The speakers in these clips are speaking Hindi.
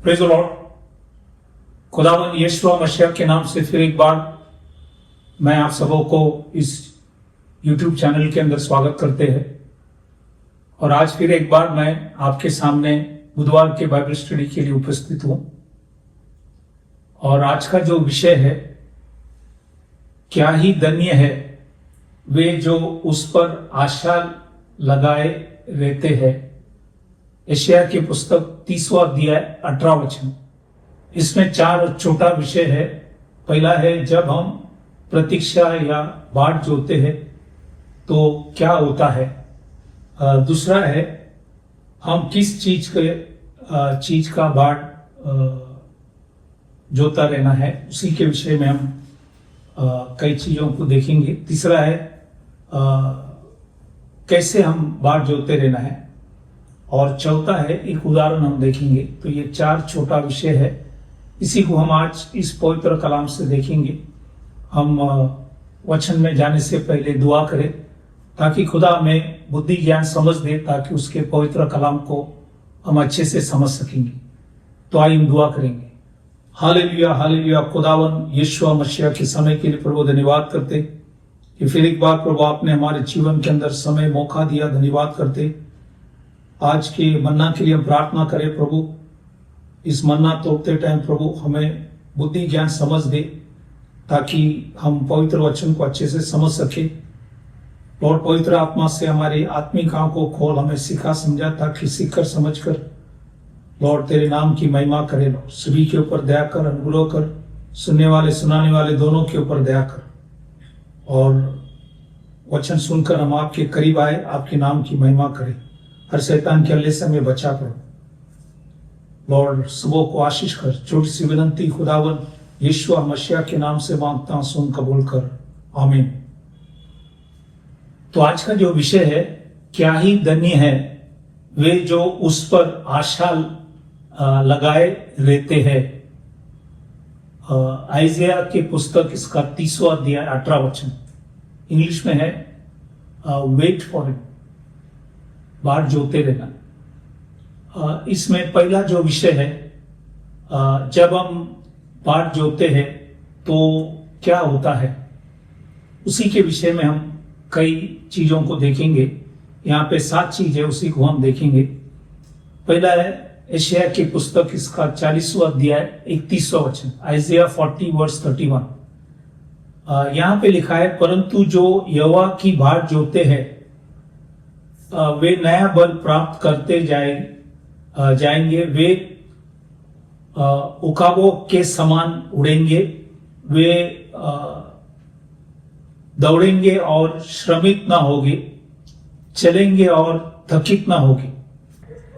Praise the Lord. खुदावंद यीशु मसीह के नाम से फिर एक बार मैं आप सबों को इस YouTube चैनल के अंदर स्वागत करते हैं। और आज फिर एक बार मैं आपके सामने बुधवार के बाइबल स्टडी के लिए उपस्थित हूं। और आज का जो विषय है, क्या ही धन्य है वे जो उस पर आशा लगाए रहते हैं। यशायाह की पुस्तक 30वां अध्याय 18 वचन। इसमें 4 छोटा विषय है। पहला है, जब हम प्रतीक्षा या बाट जोते हैं तो क्या होता है। दूसरा है, हम किस चीज का बाट जोता रहना है, उसी के विषय में हम कई चीजों को देखेंगे। तीसरा है, कैसे हम बाट जोते रहना है। और चौथा है, एक उदाहरण हम देखेंगे। तो ये 4 छोटा विषय है, इसी को हम आज इस पवित्र कलाम से देखेंगे। हम वचन में जाने से पहले दुआ करें ताकि खुदा हमें बुद्धि ज्ञान समझ दे, ताकि उसके पवित्र कलाम को हम अच्छे से समझ सकेंगे। तो आइए हम दुआ करेंगे। Hallelujah hallelujah. खुदावन यीशु मसीह के समय के लिए प्रभु धन्यवाद करते कि फिर एक बार प्रभु आपने हमारे जीवन के अंदर समय मौका दिया। धन्यवाद करते। आज के मन्ना के लिए हम प्रार्थना करें प्रभु, इस मन्ना तोड़ते टाइम प्रभु हमें बुद्धि ज्ञान समझ दे, ताकि हम पवित्र वचन को अच्छे से समझ सके। और पवित्र आत्मा से हमारी आत्मिक आंखों को खोल, हमें सिखा समझा, ताकि सीखकर समझकर लॉर्ड तेरे नाम की महिमा करे। लॉर्ड सभी के ऊपर दया कर, अनुग्रह कर, सुनने वाले सुनाने वाले दोनों के ऊपर दया कर। और वचन सुनकर हम आपके करीब आए, आपके नाम की महिमा करें। हर शैतान के हल्ले से हमें बचा करो लॉर्ड। सबों को आशीष कर। छोटी सी विनंती खुदावन यीशु मसीह के नाम से मांगता हूं, सुन कबूल कर, आमीन। तो आज का जो विषय है, क्या ही धन्य है वे जो उस पर आशा लगाए रहते हैं। आइज़िया की पुस्तक इसका 30वां अध्याय 18 वचन। इंग्लिश में है वेट फॉर इट, बाट जोते रहना। इसमें पहला जो विषय है, जब हम बाट जोते हैं तो क्या होता है, उसी के विषय में हम कई चीजों को देखेंगे। यहाँ पे 7 चीज है, उसी को हम देखेंगे। पहला है यशायाह की पुस्तक इसका 40वां अध्याय 31वां वचन। आइज़िया 40 वर्स 31। यहाँ पे लिखा है, परंतु जो यहोवा की बाट जोते हैं वे नया बल प्राप्त करते जाएंगे। वे उकाबों के समान उड़ेंगे। वे दौड़ेंगे और श्रमित ना होगे, चलेंगे और थकित ना होगे।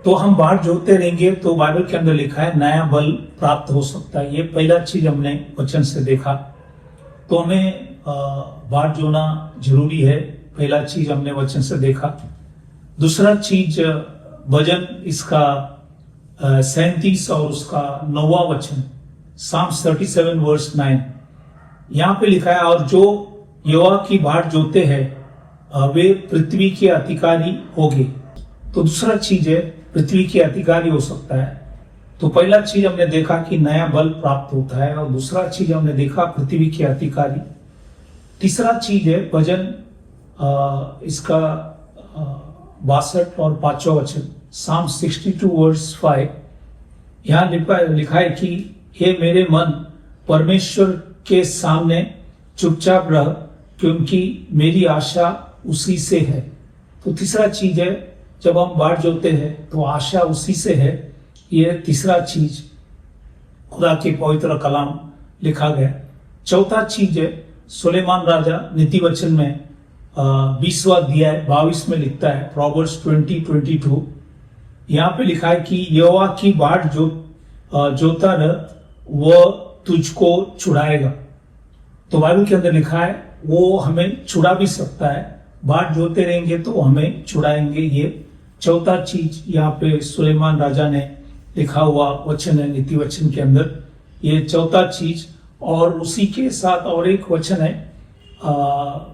तो हम बाट जोते रहेंगे तो बाइबल के अंदर लिखा है नया बल प्राप्त हो सकता है। ये पहला चीज हमने वचन से देखा। तो हमें बाट जोना जरूरी है, पहला चीज हमने वचन से देखा। दूसरा चीज, भजन इसका 37 और उसका 9वां वचन, Psalms 37 वर्स 9। यहाँ पे लिखा है, और जो यहोवा की बाट जोते हैं वे पृथ्वी के अधिकारी होंगे। तो दूसरा चीज है, पृथ्वी के अधिकारी हो सकता है। तो पहला चीज हमने देखा कि नया बल प्राप्त होता है, और दूसरा चीज हमने देखा पृथ्वी के अधिकारी। तीसरा चीज है भजन इसका 62 और 5वां वचन, Psalm 62 वर्स 5। यहाँ लिखा है कि हे मेरे मन, परमेश्वर के सामने चुपचाप रह, क्योंकि मेरी आशा उसी से है। तो तीसरा चीज है, जब हम बाट जोते हैं तो आशा उसी से है। ये तीसरा चीज खुदा के पवित्र कलाम लिखा गया। चौथा चीज है, सुलेमान राजा नीति वचन में 20वां अध्याय 22 में लिखता है, प्रोवर्ब्स 20:22। यहाँ पे लिखा है कि यहोवा की बाट जोता रह, वह तुझको छुड़ाएगा। तो बाइबल के अंदर लिखा है वो हमें छुड़ा भी सकता है। बाट जोते रहेंगे तो हमें छुड़ाएंगे। ये चौथा चीज यहाँ पे सुलेमान राजा ने लिखा हुआ वचन है नीति वचन के अंदर, ये चौथा चीज। और उसी के साथ और एक वचन है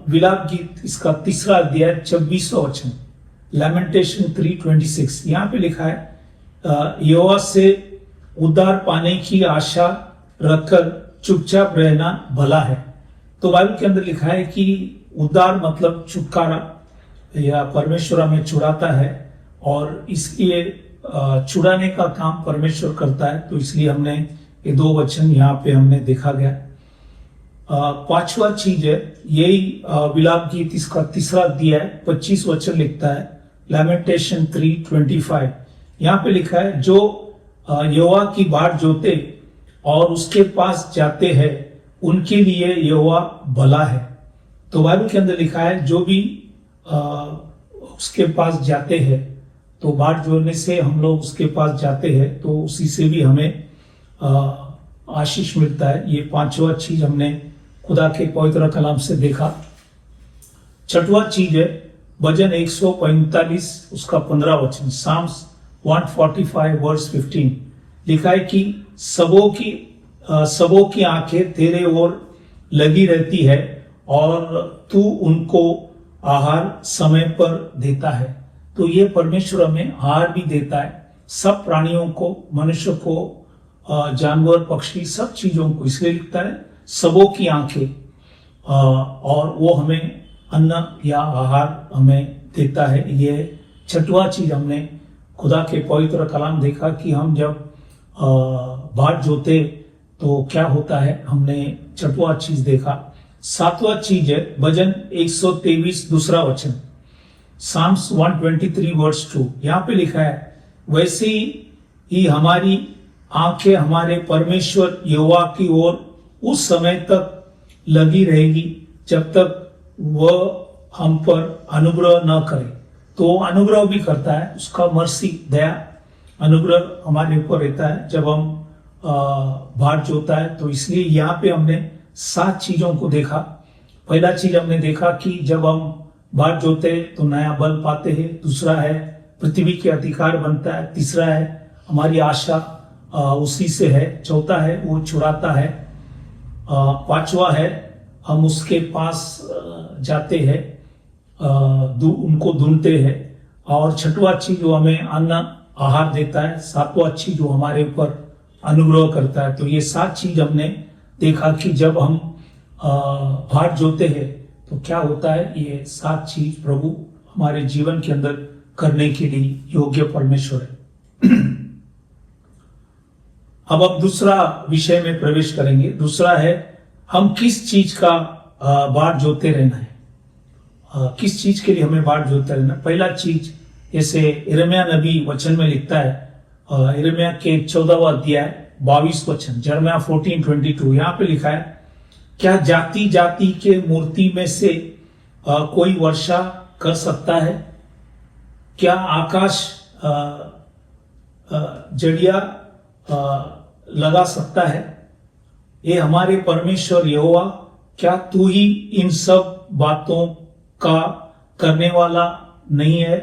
विलाप गीत इसका 3रा अध्याय 26वां वचन, लैमेंटेशन 3:26। यहाँ पे लिखा है यहोवा से उद्धार पाने की आशा रखकर चुपचाप रहना भला है। तो बाइबल के अंदर लिखा है कि उद्धार मतलब छुटकारा, या परमेश्वर हमें छुड़ाता है और इसलिए छुड़ाने का काम परमेश्वर करता है। तो इसलिए हमने ये दो वचन यहाँ पे हमने देखा गया। पांचवा चीज है यही विलाप गीत, इसका तीसरा अध्याय 25 वचन लिखता है, लैमेंटेशन 3:25। यहाँ पे लिखा है, जो यहोवा की बाट जोते और उसके पास जाते हैं उनके लिए यहोवा भला है। तो बाइबल के अंदर लिखा है जो भी उसके पास जाते हैं, तो बाट जोड़ने से हम लोग उसके पास जाते हैं तो उसी से भी हमें आशीष मिलता है। ये पांचवा चीज हमने खुदा के पवित्र कलाम से देखा। छठवां चीज है भजन 145 उसका 15 वचन, साम्स 145 वर्स 15। लिखा है कि सबों की आंखें तेरे ओर लगी रहती है और तू उनको आहार समय पर देता है। तो ये परमेश्वर हमें आहार भी देता है, सब प्राणियों को, मनुष्य को, जानवर, पक्षी, सब चीजों को। इसलिए लिखता है सबों की आंखें, और वो हमें अन्न या आहार हमें देता है। ये छठवां चीज हमने खुदा के पवित्र कलाम देखा कि हम जब बाट जोते तो क्या होता है, हमने छठवां चीज देखा। सातवां चीज है भजन 123 दूसरा वचन, साम्स 123 वर्स 2। यहाँ पे लिखा है, वैसे ही हमारी आंखें हमारे परमेश्वर यहोवा की ओर उस समय तक लगी रहेगी जब तक वह हम पर अनुग्रह न करे। तो अनुग्रह भी करता है, उसका मर्सी, दया, अनुग्रह हमारे ऊपर रहता है जब हम बाट जोता है। तो इसलिए यहाँ पे हमने 7 चीजों को देखा। पहला चीज हमने देखा कि जब हम बाट जोते तो नया बल पाते हैं। दूसरा है पृथ्वी के अधिकार बनता है। तीसरा है हमारी आशा उसी से है। चौथा है वो छुड़ाता है। पांचवा है हम उसके पास जाते हैं, उनको ढूंढते हैं। और छठवां चीज वो हमें अन्न आहार देता है। सातवां चीज वो हमारे ऊपर अनुग्रह करता है। तो ये 7 चीज हमने देखा कि जब हम बाट जोते हैं तो क्या होता है। ये 7 चीज प्रभु हमारे जीवन के अंदर करने के लिए योग्य परमेश्वर है। अब दूसरा विषय में प्रवेश करेंगे। दूसरा है हम किस चीज का बाट जोते रहना है, किस चीज के लिए हमें बाट जोते रहना। पहला चीज, जैसे यिर्मयाह नबी वचन में लिखता है, यिर्मयाह के 14वां अध्याय 22 वचन, यिर्मयाह 14:22। यहाँ पे लिखा है, क्या जाति जाति के मूर्ति में से कोई वर्षा कर सकता है? क्या आकाश जड़िया लगा सकता है? ये हमारे परमेश्वर यहोवा, क्या तू ही इन सब बातों का करने वाला नहीं है?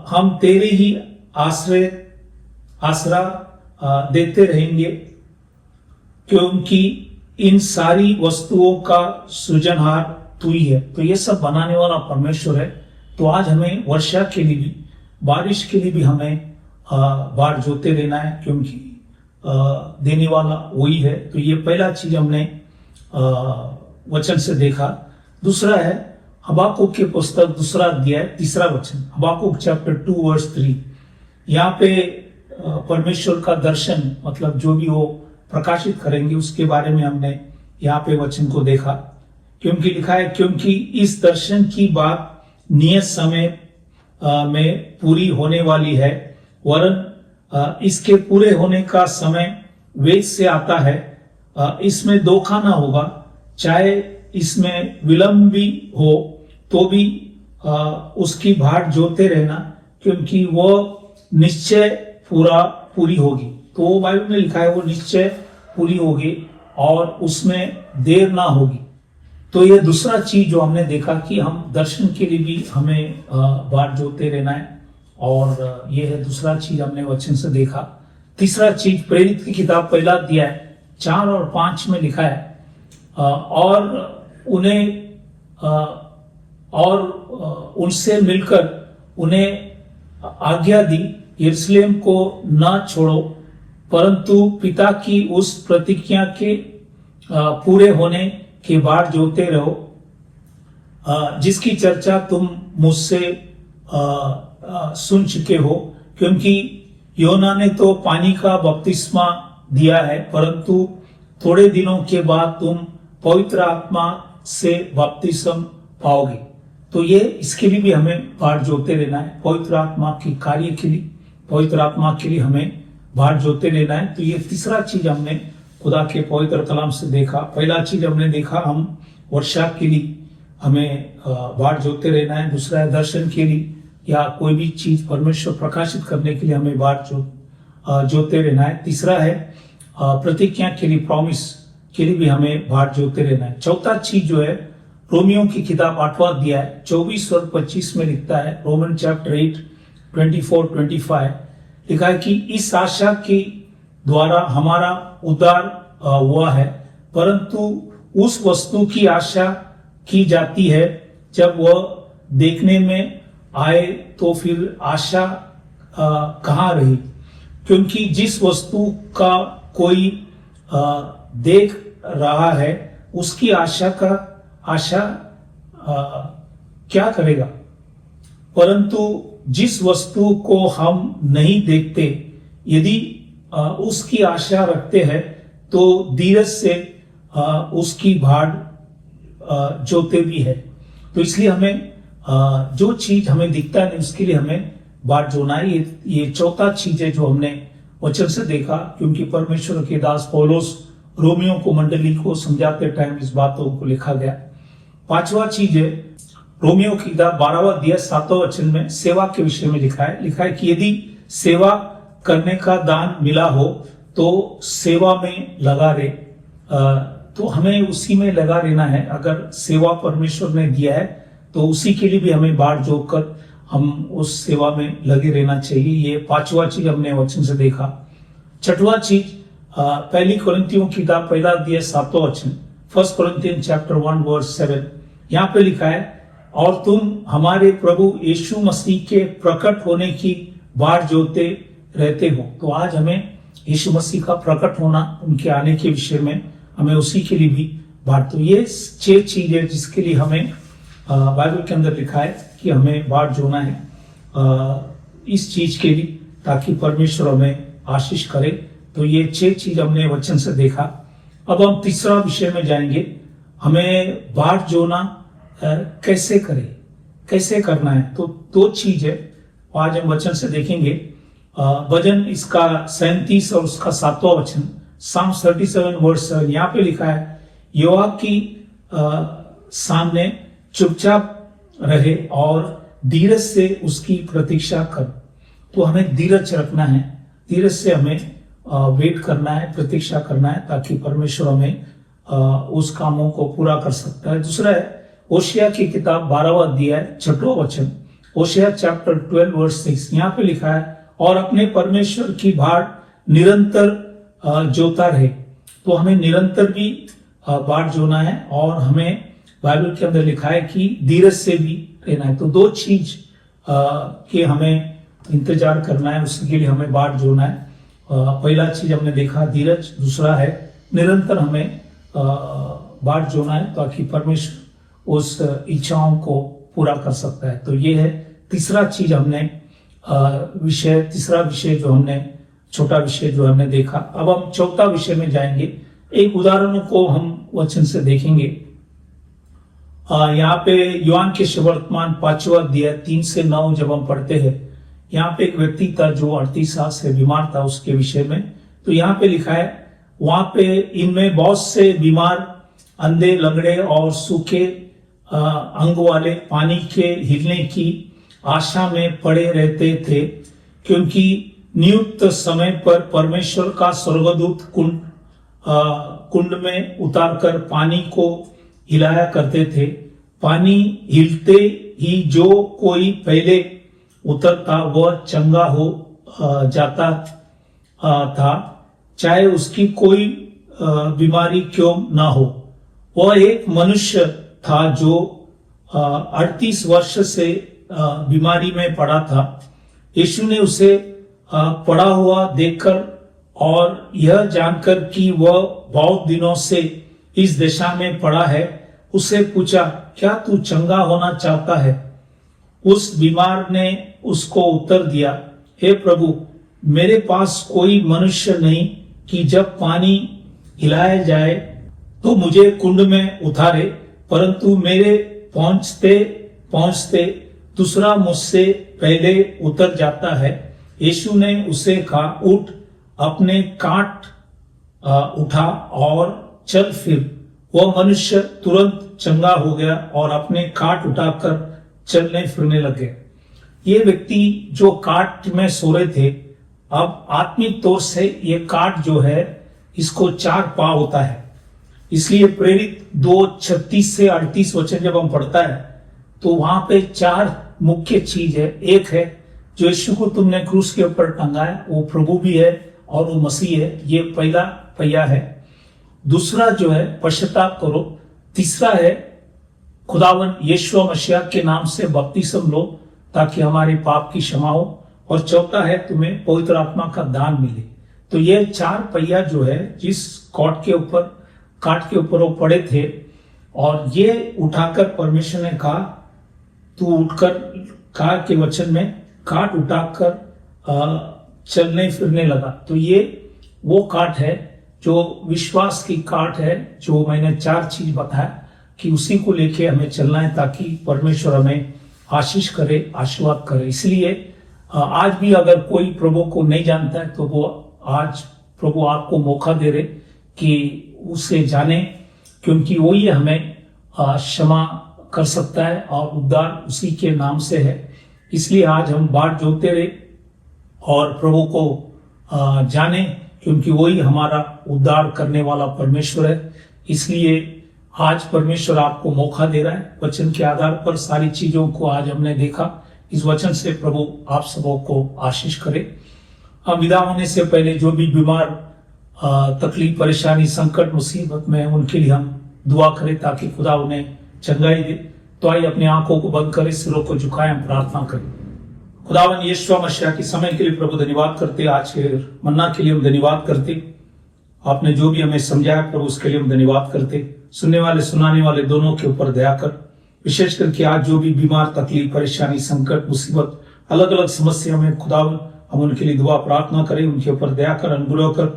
हम तेरे ही आसरा देते रहेंगे, क्योंकि इन सारी वस्तुओं का सृजनहार तू ही है। तो ये सब बनाने वाला परमेश्वर है। तो आज हमें वर्षा के लिए भी, बारिश के लिए भी हमें बाट जोते रहना है, क्योंकि देने वाला वही है। तो ये पहला चीज हमने वचन से देखा। दूसरा है हबाकुक के पुस्तक दूसरा अध्याय तीसरा वचन, हबाकुक चैप्टर 2 वर्स 3। यहाँ पे परमेश्वर का दर्शन, मतलब जो भी वो प्रकाशित करेंगे उसके बारे में हमने यहाँ पे वचन को देखा। क्योंकि लिखा है, क्योंकि इस दर्शन की बात नियत समय में पूरी होने वाली है, वरन इसके पूरे होने का समय वेद से आता है। इसमें धोखा ना होगा, चाहे इसमें विलंब भी हो तो भी उसकी बाट जोते रहना, क्योंकि वो निश्चय पूरी होगी। तो वो बाइबल में लिखा है वो निश्चय पूरी होगी और उसमें देर ना होगी। तो ये दूसरा चीज जो हमने देखा कि हम दर्शन के लिए भी हमें बाट जोते रहना है, और ये है दूसरा चीज हमने वचन से देखा। तीसरा चीज प्रेरित की किताब पहला अध्याय 4 और 5 में लिखा है, और उनसे मिलकर उन्हें आज्ञा दी, यरूशलेम को न छोड़ो, परंतु पिता की उस प्रतिज्ञा के पूरे होने के बाद जोते रहो, जिसकी चर्चा तुम मुझसे सुन चुके हो, क्योंकि योना ने तो पानी का बपतिस्मा दिया है, परंतु थोड़े दिनों के बाद तुम पवित्र आत्मा से बपतिस्म पाओगे। तो ये इसके लिए भी हमें बाढ़ जोते रहना है, पवित्र आत्मा की कार्य के लिए, पवित्र आत्मा के लिए हमें बाढ़ जोते रहना है। तो ये तीसरा चीज हमने खुदा के पवित्र कलाम से देखा। पहला चीज हमने देखा हम वर्षा के लिए हमें बाढ़ जोते रहना है। दूसरा है दर्शन के लिए या कोई भी चीज परमेश्वर प्रकाशित करने के लिए हमें बाढ़ जोते रहना है। तीसरा है प्रतिज्ञा के लिए, प्रॉमिस के लिए भी हमें बाढ़ जोते रहना है। चौथा चीज जो है रोमियो की किताब 8वां अध्याय 24 और 25 में लिखता है, रोमन चैप्टर 8 24-25 लिखा है कि इस आशा के द्वारा हमारा उद्धार हुआ है, परंतु उस वस्तु की आशा की जाती है जब वह देखने में आए तो फिर आशा कहाँ रही, क्योंकि जिस वस्तु का कोई देख रहा है उसकी आशा क्या करेगा, परंतु जिस वस्तु को हम नहीं देखते यदि उसकी आशा रखते हैं तो धीरज से उसकी बाढ़ जोते भी है। तो इसलिए हमें जो चीज हमें दिखता नहीं उसके लिए हमें बाढ़ जोना है। ये चौथा चीज है जो हमने वचन से देखा, क्योंकि परमेश्वर के दास पौलुस रोमियो को मंडली को समझाते टाइम इस बातों को लिखा गया। पांचवा चीज है रोमियो की किताब 12वां अध्याय 7वां वचन में सेवा के विषय में लिखा है कि यदि सेवा करने का दान मिला हो तो सेवा में लगा रहे। तो हमें उसी में लगा रहना है। अगर सेवा परमेश्वर ने दिया है तो उसी के लिए भी हमें बाढ़ जोकर हम उस सेवा में लगे रहना चाहिए। ये पांचवा चीज हमने वचन से देखा। छठवा चीज पहली कोरिन्थियों की किताब 1 अध्याय 7वां वचन, 1 Corinthians chapter 1 verse 7, यहाँ पे लिखा है और तुम हमारे प्रभु यीशु मसीह के प्रकट होने की बाढ़ जोते रहते हो। तो आज हमें यीशु मसीह का प्रकट होना, उनके आने के विषय में हमें उसी के लिए भी बाढ़। तो ये 6 चीज है जिसके लिए हमें बाइबल के अंदर लिखा है कि हमें बाढ़ जोना है इस चीज के लिए, ताकि परमेश्वर हमें आशीष करे। तो ये 6 चीज हमने वचन से देखा। अब हम तीसरा विषय में जाएंगे, हमें बाढ़ जोना कैसे करें, कैसे करना है। तो 2 चीज है आज हम वचन से देखेंगे। भजन इसका 37 और उसका 7वां वचन, Psalm 37 वर्स 7, यहाँ पे लिखा है यहोवा की सामने चुपचाप रहे और धीरज से उसकी प्रतीक्षा कर। तो हमें धीरज रखना है, धीरज से हमें वेट करना है, प्रतीक्षा करना है, ताकि परमेश्वर हमें उस कामों को पूरा कर सकता है। दूसरा है ओशिया की किताब 12वां अध्याय 6वां वचन, ओशिया चैप्टर 12 वर्स 6, यहाँ पे लिखा है और अपने परमेश्वर की बाढ़ निरंतर जोता रहे। तो हमें निरंतर भी बाढ़ जोना है और हमें बाइबल के अंदर लिखा है कि धीरज से भी रहना है। तो 2 चीज के हमें इंतजार करना है, उसके लिए हमें बाढ़ जोना है। पहला चीज हमने देखा धीरज, दूसरा है निरंतर हमें बाढ़ जोना है ताकि परमेश्वर उस इच्छाओं को पूरा कर सकता है। तो ये है तीसरा चीज हमने तीसरा विषय जो हमने छोटा विषय जो हमने देखा। अब हम चौथा विषय में जाएंगे। एक उदाहरण को हम वचन से देखेंगे। यहाँ पे यूहान के सुवर्तमान 5वां अध्याय 3 से 9 जब हम पढ़ते हैं, यहाँ पे एक व्यक्ति था जो 38 साल से बीमार था, उसके विषय में। तो यहाँ पे लिखा है वहां पे इनमें बहुत से बीमार, अंधे, लंगड़े और सूखे अंग वाले पानी के हिलने की आशा में पड़े रहते थे, क्योंकि नियुक्त समय पर परमेश्वर का स्वर्गदूत कुंड में उतारकर पानी को हिलाया करते थे। पानी हिलते ही जो कोई पहले उतरता वह चंगा हो जाता था, चाहे उसकी कोई बीमारी क्यों ना हो। वह एक मनुष्य था जो 38 वर्ष से बीमारी में पड़ा था। यीशु ने उसे पड़ा हुआ देखकर और यह जानकर कि वह बहुत दिनों से इस दशा में पड़ा है, उससे पूछा, क्या तू चंगा होना चाहता है? उस बीमार ने उसको उत्तर दिया, हे प्रभु, मेरे पास कोई मनुष्य नहीं कि जब पानी हिलाया जाए तो मुझे कुंड में उतारे, परंतु मेरे पहुंचते पहुंचते दूसरा मुझसे पहले उतर जाता है। यीशु ने उसे कहा, उठ, अपने काट उठा और चल फिर। वह मनुष्य तुरंत चंगा हो गया और अपने काट उठाकर चलने फिरने लगे। ये व्यक्ति जो काट में सो रहे थे, अब आत्मिक तौर से ये काट जो है इसको 4 पांव होता है। इसलिए प्रेरित 2:36 से 38 वचन जब हम पढ़ता है तो वहां पे 4 मुख्य चीज है। एक है जो यीशु को तुमने क्रूस के ऊपर टंगाया, वो प्रभु भी है और वो मसीह है, ये पहला पहिया है। दूसरा जो है पश्चाताप करो। तीसरा है खुदावन यीशु मसीह के नाम से बपतिस्म लो ताकि हमारे पाप की क्षमा हो। और चौथा है तुम्हें पवित्र आत्मा का दान मिले। तो ये 4 पहिया जो है जिस काट के ऊपर वो पड़े थे, और ये उठाकर परमेश्वर ने कहा, तू उठकर, कहा के वचन में काट उठाकर चलने फिरने लगा। तो ये वो काट है जो विश्वास की काट है, जो मैंने 4 चीज बताया कि उसी को लेके हमें चलना है ताकि परमेश्वर हमें आशीष करे, आशीर्वाद करे। इसलिए आज भी अगर कोई प्रभु को नहीं जानता है तो वो आज प्रभु आपको मौका दे रहे कि उसे जाने, क्योंकि वही हमें क्षमा कर सकता है और उद्धार उसी के नाम से है। इसलिए आज हम बाट जोते रहे और प्रभु को जाने, क्योंकि वही हमारा उद्धार करने वाला परमेश्वर है। इसलिए आज परमेश्वर आपको मौका दे रहा है। वचन के आधार पर सारी चीजों को आज हमने देखा। इस वचन से प्रभु आप सबों को आशीष करे। हम विदा होने से पहले जो भी बीमार, तकलीफ, परेशानी, संकट, मुसीबत में उनके लिए हम दुआ करें ताकि खुदा उन्हें चंगाई दे। तो आइए अपनी आंखों को बंद करें, सिरों को झुकाएं, हम प्रार्थना करें। खुदावन यीशु मसीह के समय के लिए प्रभु धन्यवाद करते, आज के मन्ना के लिए हम धन्यवाद करते। आपने जो भी हमें समझाया प्रभु उसके लिए हम धन्यवाद करते। सुनने वाले सुनाने वाले दोनों के ऊपर दया कर। विशेष करके आज जो भी बीमार, तकलीफ, परेशानी, संकट, मुसीबत, अलग अलग समस्या में खुदावन हम उनके लिए दुआ प्रार्थना करें। उनके ऊपर दया कर, अनुग्रह कर।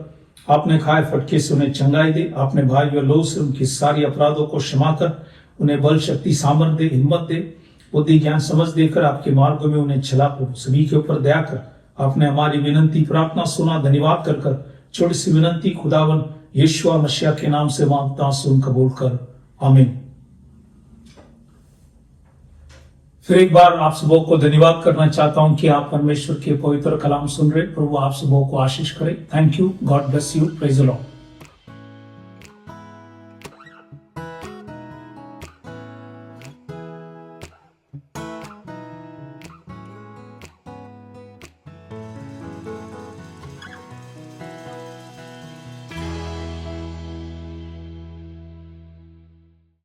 आपने खाए फटके से उन्हें चंगाई दे। आपने भाई व लोग से उनकी सारी अपराधों को क्षमा कर, उन्हें बल, शक्ति, सामर्थ दे, हिम्मत दे, बुद्धि, ज्ञान, समझ देकर आपके मार्गों में उन्हें चला। प्रभु सभी के ऊपर दया कर। आपने हमारी विनंती, प्रार्थना सुना, धन्यवाद कर छोटी सी विनंती खुदावन यीशु मसीह के नाम से मांगता, सुन कबूल कर, आमीन। फिर एक बार आप सबों को धन्यवाद करना चाहता हूं कि आप परमेश्वर के पवित्र कलाम सुन रहे। प्रभु आप सबों को आशीष करे। Thank you, God bless you, praise the Lord.